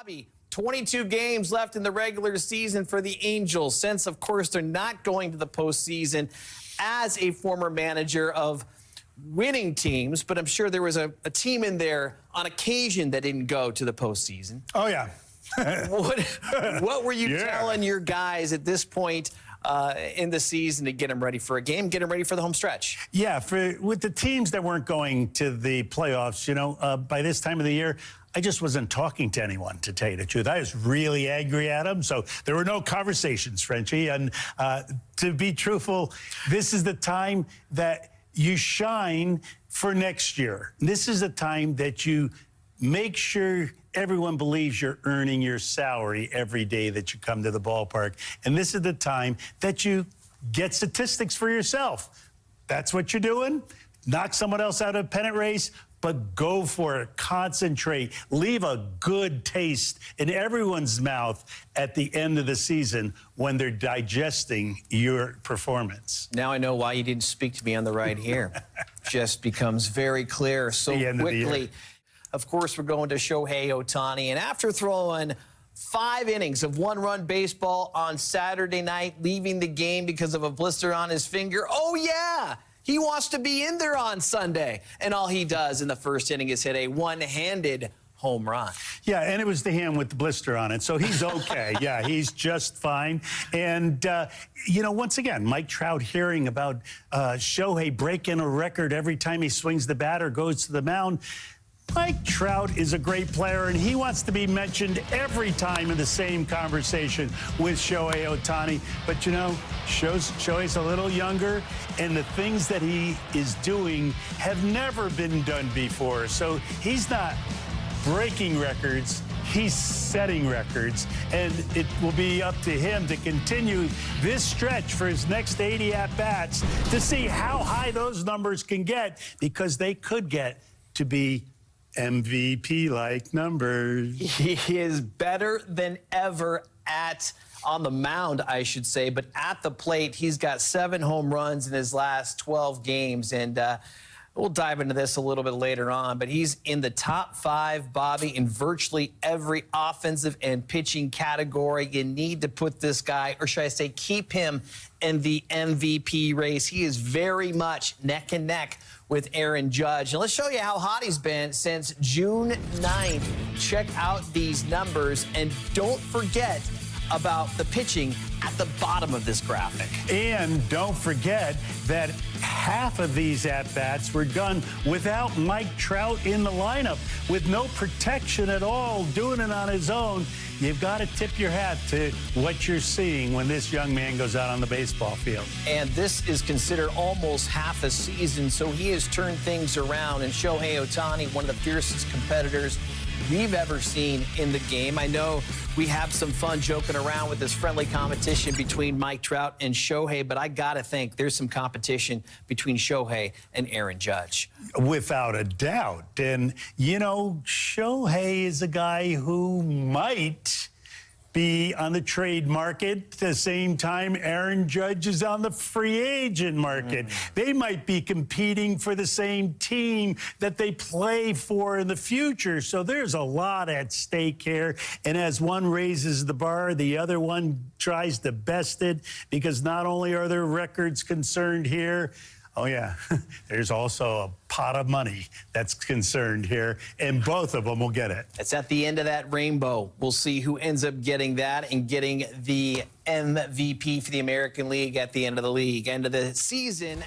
Bobby, 22 games left in the regular season for the Angels, since, of course, they're not going to the postseason. As a former manager of winning teams, but I'm sure there was a team in there on occasion that didn't go to the postseason. Oh, yeah. What were you telling your guys at this point in the season to get them ready for a game, get them ready for the home stretch? Yeah, with the teams that weren't going to the playoffs, you know, by this time of the year, I just wasn't talking to anyone, to tell you the truth. I was really angry at them, so there were no conversations, Frenchie. And to be truthful, this is the time that you shine for next year. This is the time that you make sure everyone believes you're earning your salary every day that you come to the ballpark. And this is the time that you get statistics for yourself. That's what you're doing. Knock someone else out of a pennant race, but go for it. Concentrate. Leave a good taste in everyone's mouth at the end of the season when they're digesting your performance. Now I know why you didn't speak to me on the ride here. Just becomes very clear so quickly. Of course, we're going to Shohei Ohtani, and after throwing 5 innings of one-run baseball on Saturday night, leaving the game because of a blister on his finger, oh yeah, he wants to be in there on Sunday. And all he does in the first inning is hit a one-handed home run. Yeah, and it was the hand with the blister on it, so he's okay. Yeah, he's just fine. And, you know, once again, Mike Trout hearing about Shohei breaking a record every time he swings the bat or goes to the mound. Mike Trout is a great player, and he wants to be mentioned every time in the same conversation with Shohei Ohtani. But, you know, Shohei's a little younger, and the things that he is doing have never been done before. So he's not breaking records. He's setting records, and it will be up to him to continue this stretch for his next 80 at-bats to see how high those numbers can get, because they could get to be MVP-like numbers. He is better than ever on the mound, I should say, but at the plate, he's got 7 home runs in his last 12 games, and we'll dive into this a little bit later on, but he's in the top 5, Bobby, in virtually every offensive and pitching category. You need to put this guy, or should I say keep him in the MVP race. He is very much neck and neck with Aaron Judge. And let's show you how hot he's been since June 9th. Check out these numbers, and don't forget about the pitching at the bottom of this graphic. And don't forget that half of these at-bats were done without Mike Trout in the lineup, with no protection at all, doing it on his own. You've got to tip your hat to what you're seeing when this young man goes out on the baseball field. And this is considered almost half a season, so he has turned things around. And Shohei Ohtani, one of the fiercest competitors we've ever seen in the game. I know we have some fun joking around with this friendly competition between Mike Trout and Shohei, but I gotta think there's some competition between Shohei and Aaron Judge. Without a doubt. And, you know, Shohei is a guy who might be on the trade market at the same time Aaron Judge is on the free agent market. They might be competing for the same team that they play for in the future. So there's a lot at stake here. And as one raises the bar, the other one tries to best it, because not only are there records concerned here, oh, yeah, there's also a pot of money that's concerned here, and both of them will get it. It's at the end of that rainbow. We'll see who ends up getting that and getting the MVP for the American League at the end of the season.